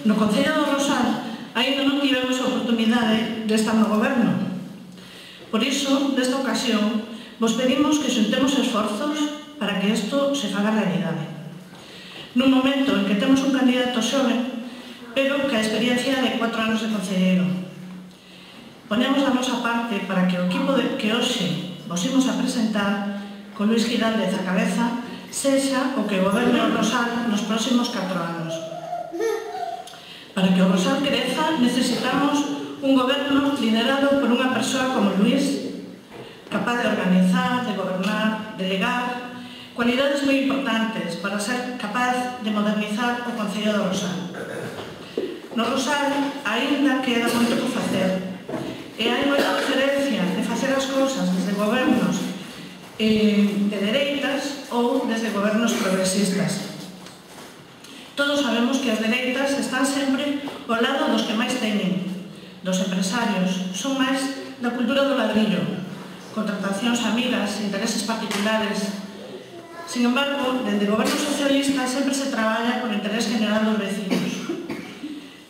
No Concello do Rosal aínda non tivemos a oportunidade de estar no goberno. Por iso, nesta ocasión, vos pedimos que xuntemos esforzos para que isto se faga realidade. Nun momento en que temos un candidato xove, pero que a experiencia de 4 anos de concelleiro. Ponemos a nosa parte para que o equipo que hoxe vos imos a presentar, con Luis Giraldez a cabeza, sexa o que goberne o Rosal nos próximos 4 anos. Para que o Rosal creza, necesitamos un goberno liderado por unha persoa como Luis, capaz de organizar, de gobernar, delegar, cualidades moi importantes para ser capaz de modernizar o Concello do Rosal. No Rosal, aínda queda moito por facer, e hai moita diferencia de facer as cousas desde gobernos de dereitas ou desde gobernos progresistas. Todos sabemos que as dereitas están sempre ao lado dos que máis teñen, dos empresarios, son máis da cultura do ladrillo, contratacións amigas, intereses particulares. Sin embargo, dende o goberno socialista sempre se traballa por interés general dos vecinos.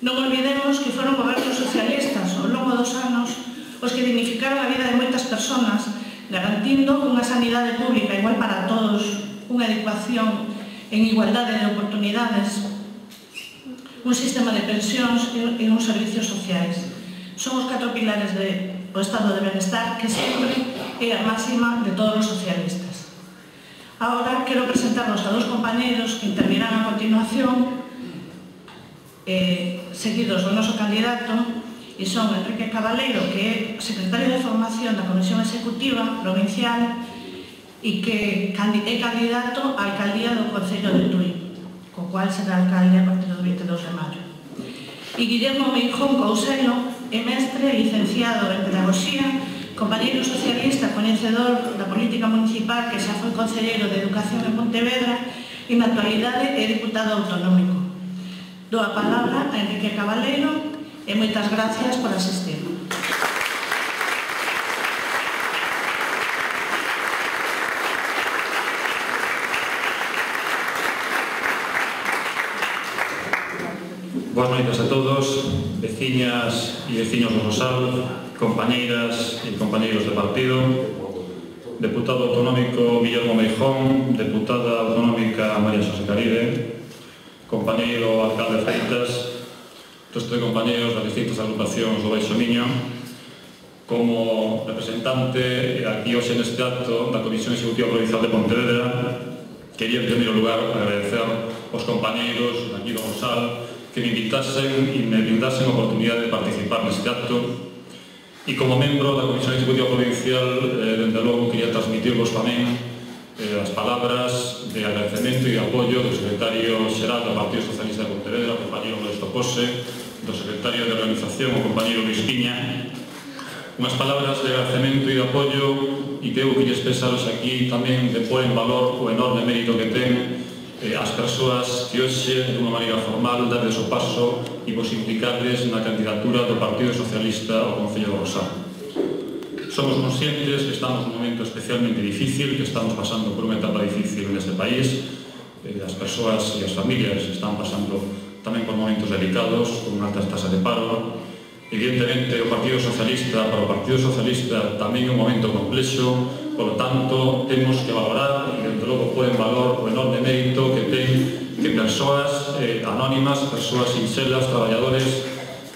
Non olvidemos que foron gobernos socialistas ao longo dos anos os que dignificaron a vida de moitas persoas, garantindo unha sanidade pública igual para todos, unha educación en igualdade de oportunidades, un sistema de pensións e uns servicios sociais. Son os 4 pilares do estado de benestar que sempre é a máxima de todos os socialistas. Agora quero presentarnos a 2 compañeiros que intervirán a continuación, seguidos do noso candidato, e son Enrique Cabaleiro, que é secretario de Formación da Comisión Executiva Provincial e que é candidato á alcaldía do Concello de Tui, co cual será alcalde a partir do 22 de maio. E Guillermo Meijón Couselo é mestre e licenciado en Pedagogía, compañeiro socialista coñecedor da política municipal que xa foi concelleiro de Educación en Pontevedra e na actualidade é diputado autonómico. Dou a palabra a Enrique Cabaleiro e moitas gracias por asistir. Boas noites a todos, veciñas e veciños do Rosal, compañeiras e compañeiros de partido, deputado autonómico Guillermo Meijón, deputada autonómica María Xosé Caride, compañeiro alcalde Freitas, resto de compañeiros das distintas agrupacións do Baixo Miño. Como representante aquí hoxe neste acto da Comisión Executiva Provincial de Pontevedra, quería en primeiro lugar agradecer aos compañeiros aquí do Rosal que me invitasen e me brindasen a oportunidade de participar neste acto. E como membro da Comisión Executiva Provincial, dende logo, quería transmitirvos tamén as palabras de agradecemento e de apoio do secretario xeral do Partido Socialista de Pontevedra, o compañeiro Modesto Pose, do secretario de Organización, o compañeiro Luis Piña. Unhas palabras de agradecemento e de apoio e que eu queria expresaros aquí tamén de pôr en valor o enorme mérito que ten as persoas que hoxe, dunha maneira formal, dades o paso e vos implicarles na candidatura do Partido Socialista ao Concello do Rosal. Somos conscientes que estamos nun momento especialmente difícil, que estamos pasando por unha etapa difícil neste país, as persoas e as familias están pasando tamén por momentos delicados, con altas tasas de paro. Evidentemente, o Partido Socialista, para o Partido Socialista, tamén é un momento complexo, polo tanto, temos que valorar, e desde logo pôr en valor o enorme mérito que ten que persoas anónimas, persoas sinxelas, traballadores,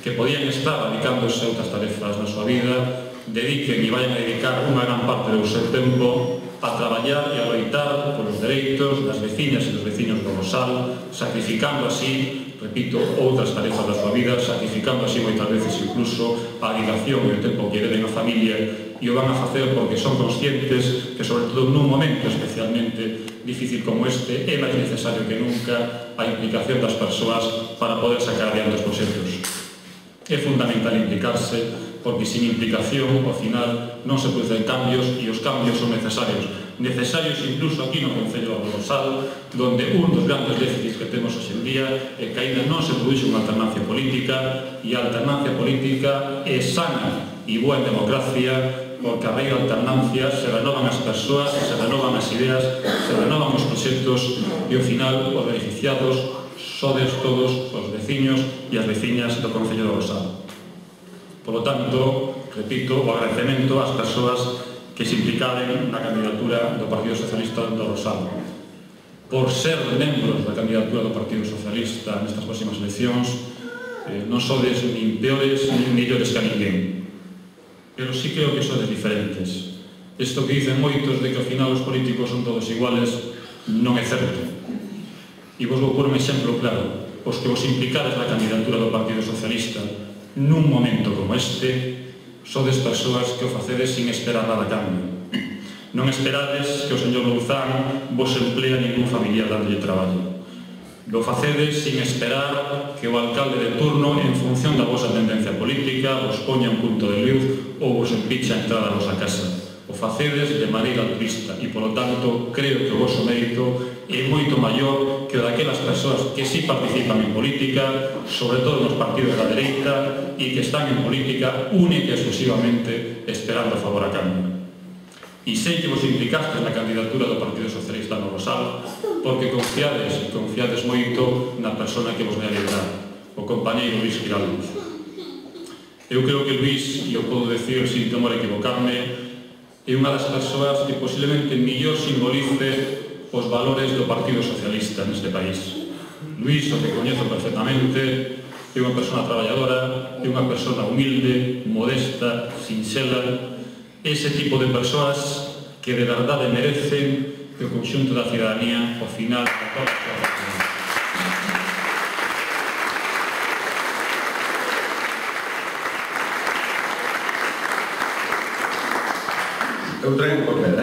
que podían estar dedicándose a outras tarefas na súa vida, dediquen e vayan a dedicar unha gran parte do seu tempo a traballar e a loitar polos dereitos das veciñas e dos veciños do Rosal, sacrificando así, repito, outras tarefas da súa vida, sacrificando así moitas veces incluso a dedicación e o tempo que deben a familia, e o van a facer porque son conscientes que, sobre todo nun momento especialmente difícil como este, é máis necesario que nunca a implicación das persoas para poder sacar adiante os proxectos. É fundamental implicarse, porque sin implicación, ao final, non se producen cambios e os cambios son necesarios. Necesarios incluso aquí no Concello do Rosal, donde un dos grandes déficits que temos hoxe en día é que ainda non se produce unha alternancia política, e a alternancia política é sana e boa en democracia, porque a raíz da alternancia se renovan as persoas, se renovan as ideas, se renovan os proxectos e, ao final, os beneficiados sodes todos os veciños e as veciñas do Concello do Rosal. Por lo tanto, repito, o agradecemento ás persoas que se implicaron na candidatura do Partido Socialista do Rosal. Por ser membros da candidatura do Partido Socialista nestas próximas eleccións, non sodes nin peores nin mellores que a ninguén. Pero sí creo que sodes diferentes. Isto que dicen moitos de que ao final os políticos son todos iguales non é certo. E vos vou pôr un exemplo claro. Os que vos implicades na candidatura do Partido Socialista nun momento como este sodes persoas que o facedes sin esperar nada a cambio. Non esperades que o señor Louzán vos emplea ningún familiar dándolle traballo. Lo facedes sin esperar que o alcalde de turno, en función da vosa tendencia política, vos poña un punto de luz ou vos empicha a entrada a vosa casa. O facedes de maneira altruista e, polo tanto, creo que o voso mérito é moito maior que o daquelas persoas que sí participan en política, sobre todo nos partidos da dereita, e que están en política única e exclusivamente esperando a favor a cambio. E sei que vos implicastes na candidatura do Partido Socialista no Rosal porque confiades moito na persona que vos vai a liderar, o compañeiro Luís Giraldez. Eu creo que Luís, e eu podo decir sin temor a equivocarme, é unha das persoas que posiblemente mellor simbolice os valores do Partido Socialista neste país. Luís, o que coñezo perfectamente, é unha persona traballadora, é unha persona humilde, modesta, sinxela, ese tipo de persoas que de verdade merecen que o conxunto da cidadanía, ao final, a toda a súa persona. Eu traigo papel,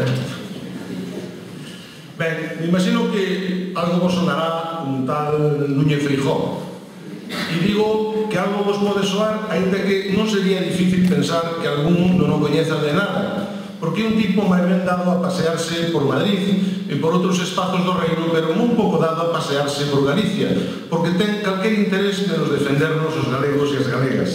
Ben, me imagino que algo vos sonará un tal Núñez Feijóo. E digo que algo vos pode soar, ainda que non sería difícil pensar que algún non o coñeza de nada, porque é un tipo máis ben dado a pasearse por Madrid e por outros espazos do reino, pero un pouco dado a pasearse por Galicia, porque ten calquer interés de nos defendernos os galegos e as galegas.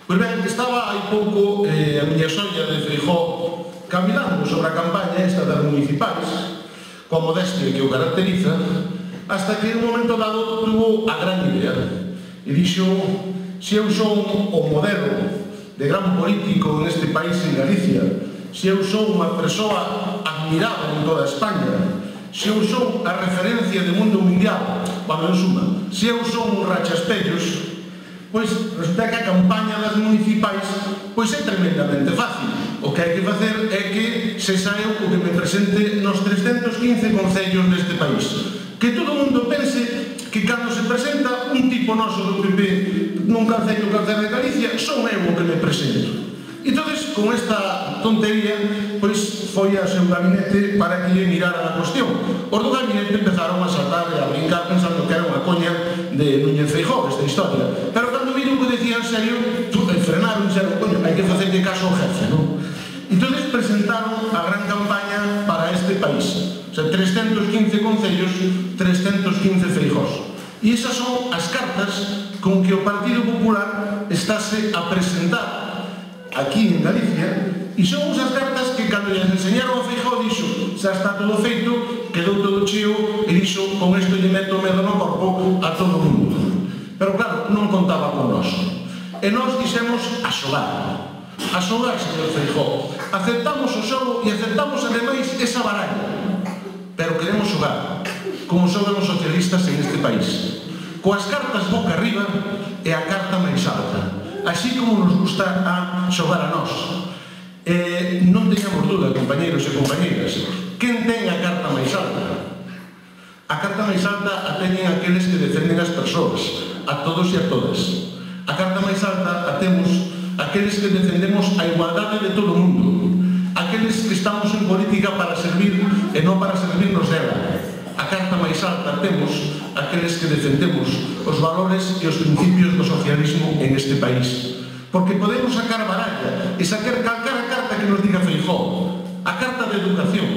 Pois ben, estaba hai pouco a miña solla de Feijóo caminando sobre a campaña esta das municipais, coa modestia que o caracteriza, hasta que en un momento dado tuvo a gran idea e dixo: se eu son o modelo de gran político neste país, en Galicia, se eu son unha persoa admirada en toda España, se eu son a referencia do mundo mundial, bueno, en suma, se eu son un rachaspellos, pois resulta que a campaña das municipais pois é tremendamente fácil. O que hai que facer é que se saia o que me presente nos 315 concellos deste país. Que todo o mundo pense que cando se presenta un tipo noso do PP nun concello de Galicia, son eu o que me presento. Entonces, con esta tontería, pois foi ao seu gabinete para que lle miraran a cuestión. Os do gabinete empezaron a saltar e a brincar pensando que era unha coña de Núñez Feijóo esta historia. Pero cando viron que decía en serio, frenaron e dixeron: coño, hai que facerlle caso ao jefe, non? Entonces presentaron a gran campaña para este país. O sea, 315 concellos, 315 Feijóos. E esas son as cartas con que o Partido Popular estáse a presentar aquí en Galicia, e son esas cartas que cando lles enseñaron a Feijóo dixo: xa está todo feito, quedou todo cheo, e dixo: con isto lle meto medo no corpo a todo o mundo. Pero claro, non contaba con nós. E nós dixemos: a xogar. A xogar, señor Feijóo. Aceptamos o xogo e aceptamos ademais esa baralla. Pero queremos xogar, como xogan os socialistas en este país, coas cartas boca arriba e a carta máis alta, así como nos gusta a xogar a nós. Non teñamos dúda, compañeros e compañeiras, quen ten a carta máis alta? A carta máis alta a teñen aqueles que defenden as persoas, a todos e a todas. A carta máis alta a temos aqueles que defendemos a igualdade de todo o mundo, aqueles que estamos en política para servir e non para servirnos dela. A carta máis alta temos aqueles que defendemos os valores e os principios do socialismo en este país. Porque podemos sacar baralla e sacar calcar a carta que nos diga Feijóo, a carta de educación.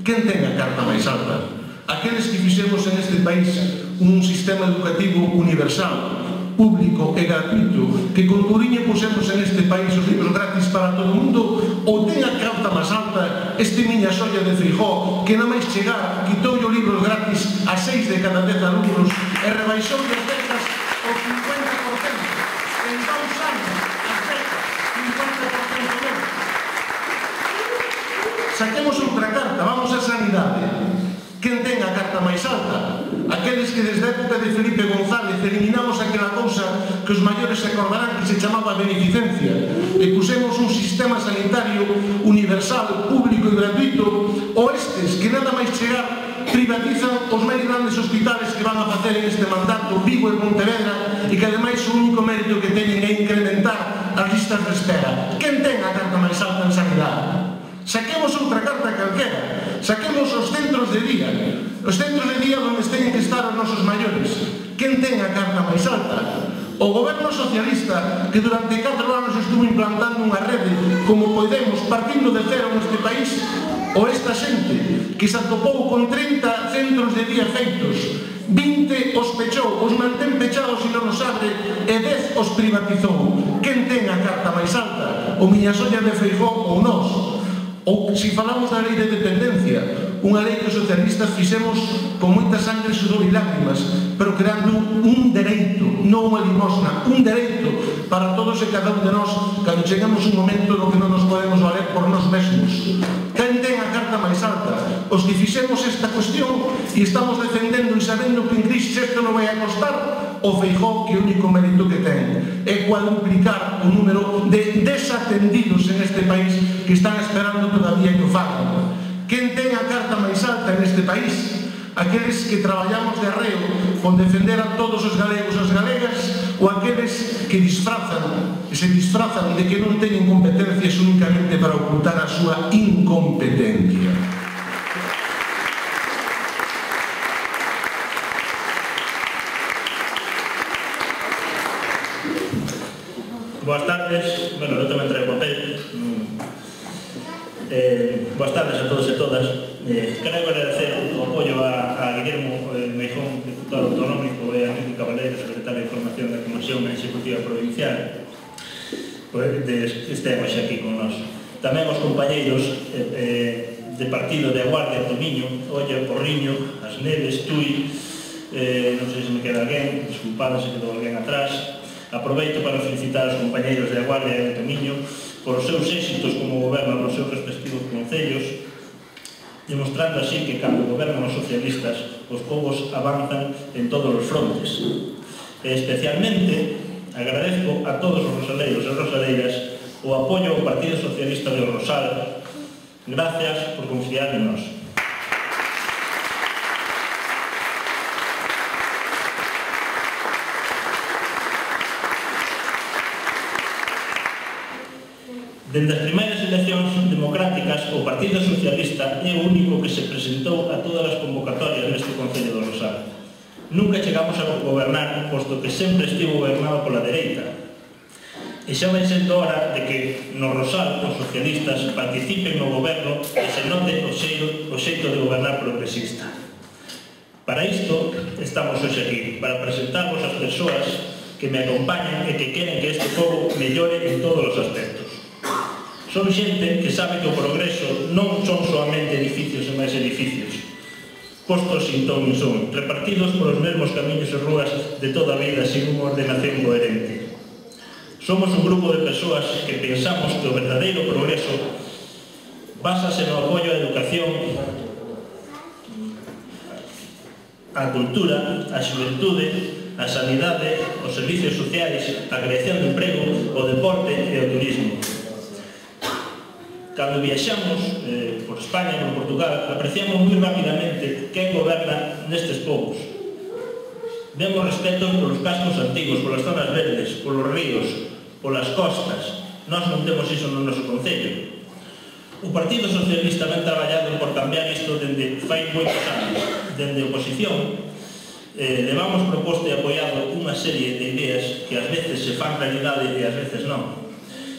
Quen ten a carta máis alta? Aqueles que fixemos en este país un sistema educativo universal, público e gratuito que con Turiño pusemos en este país os libros gratis para todo o mundo, ou ten a carta máis alta este miña solla de Feijóo que non máis chegar quitou os libros gratis a 6 de cada 10 alumnos e rebaixou as becas ao 50%. En 2 anos as becas 50% menos. Saquemos outra carta, vamos a sanidade. Quen ten a carta máis alta? Aqueles que desde a época de Felipe González eliminamos aquela cousa que os maiores se acordarán que se chamaba beneficencia e pusemos un sistema sanitario universal, público e gratuito, ou estes que nada máis chegar privatizan os máis grandes hospitales que van a facer en este mandato, Vigo e Pontevedra, e que ademais o único mérito que teñen é incrementar as listas de espera. Quen ten a carta máis alta en sanidade? Saquemos outra carta calquera, saquemos os centros de día onde teñen que estar os nosos maiores. Quen ten a carta máis alta? O goberno socialista que durante 4 anos estuvo implantando unha rede como Podemos partindo de cero neste país, ou esta xente que se atopou con 30 centros de día feitos, 20 os pechou, os mantén pechados e non os abre e 10 os privatizou. Quen ten a carta máis alta? O miña solla de Feijóo ou nós? Ou se falamos da lei de dependencia, unha lei que os socialistas fixemos con moita sangre, sudor e lágrimas, pero creando un dereito, non unha limosna, un dereito para todos e cada un de nós cando chegamos un momento no que non nos podemos valer por nós mesmos. Quen ten a carta máis alta? Os que fixemos esta cuestión e estamos defendendo e sabendo que en crisis isto non vai a costar, o Feijóo que o único mérito que ten é cuadruplicar o número de desatendidos en este país que están esperando todavía que o fagan. Quen ten a carta máis alta neste país? Aqueles que traballamos de arreo con defender a todos os galegos e as galegas, ou aqueles que se disfrazan de que non teñen competencias únicamente para ocultar a súa incompetencia. Boas tardes, bueno, eu tamén traigo papel. Boas tardes a todos e todas. Quero agradecer o apoio a Guillermo Meijón, diputado autonómico, e a Enrique Caballero, secretario de Información da Comisión Executiva Provincial, de este hoxe aquí con nós. Tamén os compañeiros de partido de Aguardia, Tomiño, Olla, Porriño, As Neves, Tui, non sei se me queda alguén, disculpado se quedou alguén atrás. Aproveito para felicitar os compañeiros de Aguardia e de Tomiño por os seus éxitos como goberno nos seus respectivos concellos, demostrando así que cando gobernan os socialistas os povos avanzan en todos os frontes. E especialmente agradezco a todos os rosaleiros e rosaleiras o apoio ao Partido Socialista de Rosal. Gracias por confiar en nós. Dende as primeiras eleccións democráticas, o Partido Socialista é o único que se presentou a todas as convocatorias neste Concello do Rosal. Nunca chegamos a gobernar, posto que sempre estivo gobernado pola dereita. E xa vai sendo hora de que no Rosal os socialistas participen no goberno e se note o xeito de gobernar progresista. Para isto estamos hoxe aquí, para presentarvos as persoas que me acompañan e que queren que este pobo mellore en todos os aspectos. Son xente que sabe que o progreso non son soamente edificios e máis edificios, postos sin ton nin son, repartidos polos mesmos camiños e rúas de toda a vida sin unha ordenación coherente. Somos un grupo de persoas que pensamos que o verdadeiro progreso básase no apoio á educación, á cultura, á xuventude, á sanidade, os servicios sociais, a creación de emprego, o deporte e o turismo. Cando viaxamos por España e por Portugal, apreciamos moi rapidamente quen goberna nestes povos. Vemos respeto polos cascos antigos, polas zonas verdes, polos ríos, polas costas. Nós non temos iso no noso concello. O Partido Socialista vem traballando por cambiar isto dende fai moitos anos. Dende a oposición, levamos proposto e apoiado unha serie de ideas que ás veces se fan realidade e ás veces non.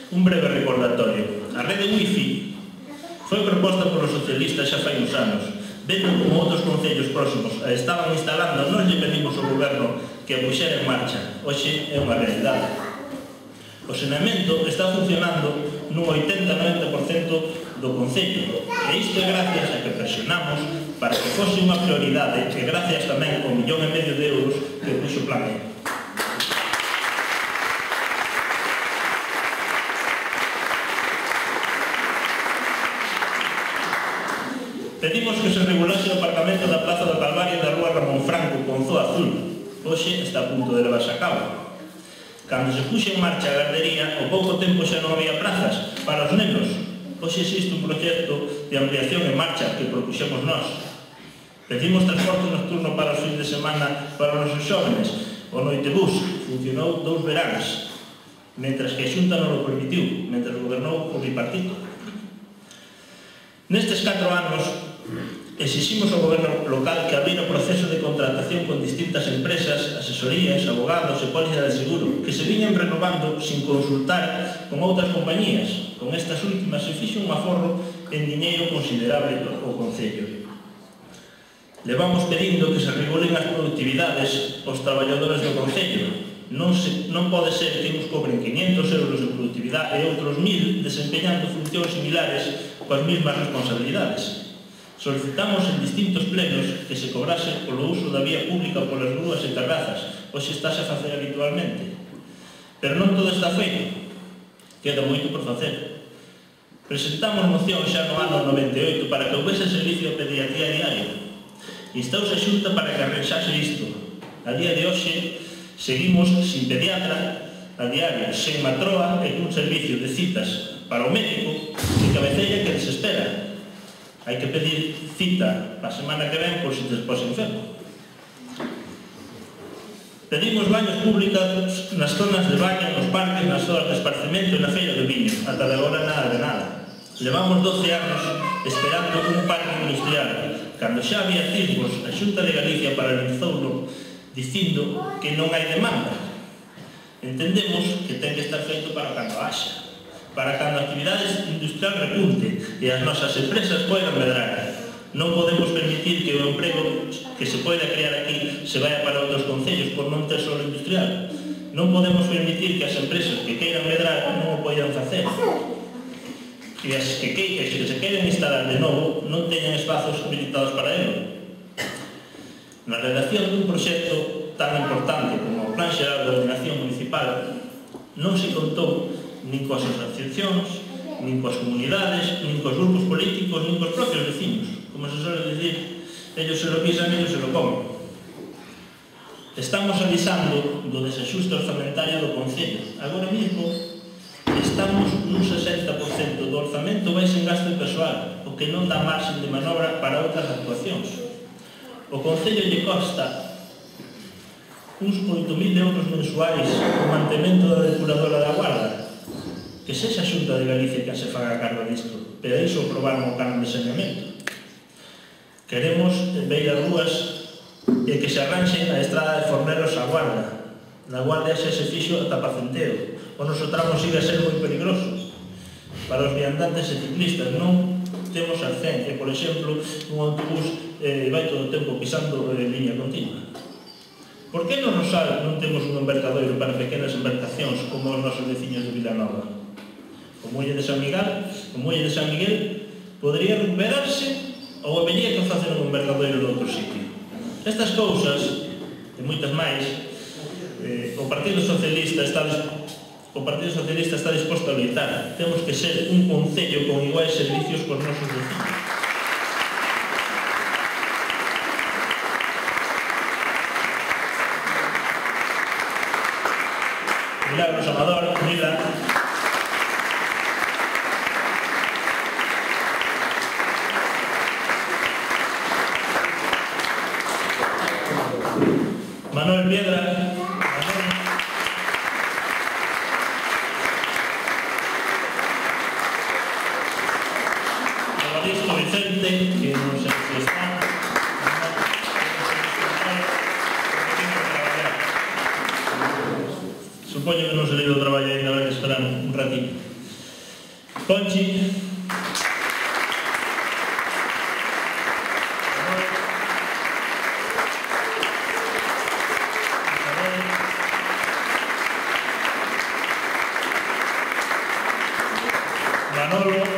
Un breve recordatorio. A rede Wi-Fi foi proposta polos socialistas xa fai uns anos. Vendo como outros concellos próximos a estaban instalando, non lle pedimos ao goberno que a puxera en marcha. Hoxe é unha realidade. O saneamento está funcionando nun 80-90% do Concello, e isto é gracias a que presionamos para que fose unha prioridade e gracias tamén ao 1,5 millón de euros que puxo o Plan E. Pedimos que se regulase o aparcamento da Plaza do Calvario e da Rúa Ramón Franco con Zoo Azul. Hoxe está a punto de levarse a cabo. Cando se puxe en marcha a gardería, ao pouco tempo xa non había prazas para os nenos. Hoxe existe un proxecto de ampliación en marcha que propuxemos nós. Pedimos transporte nocturno para os fins de semana para os nosos xóvenes. O Noitebús funcionou 2 veráns, mentras que a Xunta non o permitiu, mentras gobernou o bipartito. Nestes 4 anos, exiximos ao goberno local que abrira o proceso de contratación con distintas empresas, asesorías, abogados e póliza de seguro, que se viñan renovando sin consultar con outras compañías. Con estas últimas se fixe un aforro en diñeiro considerable ao Concello. Levamos pedindo que se regulen as productividades aos traballadores do Concello. Non pode ser que uns cobren 500 euros de productividade e outros 1000 desempeñando funcións similares coas mesmas responsabilidades. Solicitamos en distintos plenos que se cobrase polo uso da vía pública polas grúas e terrazas, hoxe estáse a facer habitualmente. Pero non todo está feito, queda moito por facer. Presentamos moción xa no ano 98 para que houvese servicio de pediatría diario. Instouse a Xunta para que arranxase isto. A día de hoxe seguimos sin pediatra a diario, sen matroa e cun servicio de citas para o médico de cabeceira que desespera. Hai que pedir cita para a semana que ven por se despois enfermo. Pedimos baños públicos nas zonas de baño, nos parques, nas zonas de esparcemento e na feira do viño. Ata de agora nada de nada. Levamos 12 anos esperando un parque industrial. Cando xa había atisbos, a Xunta de Galicia paralizouno dicindo que non hai demanda. Entendemos que ten que estar feito para cando haxa, para cando a actividade industrial repunte e as nosas empresas poidan medrar. Non podemos permitir que o emprego que se poida crear aquí se vaya para outros concellos por non ter solo industrial. Non podemos permitir que as empresas que queiran medrar non o poidan facer. E as que se queiran instalar de novo non teñan espazos habilitados para ello. Na redacción dun proxecto tan importante como o Plan Xeral de Ordenación Municipal non se contou nin coas asociacións, nin coas comunidades, nin coas grupos políticos, nin coas propios veciños. Como se suele dicir, ellos se lo pisan, ellos se lo comen. Estamos avisando do desaxuste orzamentario do Concello. Agora mesmo estamos nun 60% do orzamento vai sen gasto persoal, o que non dá marxen de manobra para outras actuacións. O Concello lle costa uns 8.000 euros mensuais o mantemento da depuradora da Guarda. Que sexa a Xunta de Galicia que se faga cargo disto, pero iso aprobaron o canon de saneamento. Queremos beiras rúas e que se arranxe a estrada de Forneros a Guarda. Na Guarda xa se fixo ata Pacenteo. O noso tramo sigue a ser moi peligroso. Para os viandantes e ciclistas non temos arcén, e, por exemplo, un autobús vai todo o tempo pisando liña continua. Por que no Rosal non temos un embarcadoiro para pequenas embarcacións como os nosos veciños de Vilanova? O muelle de San Miguel podría recuperarse ou habería que facer un embarcadoiro de outro sitio. Estas cousas, e moitas máis, o Partido Socialista está disposto a loitar. Temos que ser un concello con iguais servicios cos nosos veciños. Milagros Amador, Mila. Manuel Piedra. Evaristo Vicente, que non sei se está. Supoño que non se lido o traballo ainda, vai que esperar un ratito. Conchi. Manolo,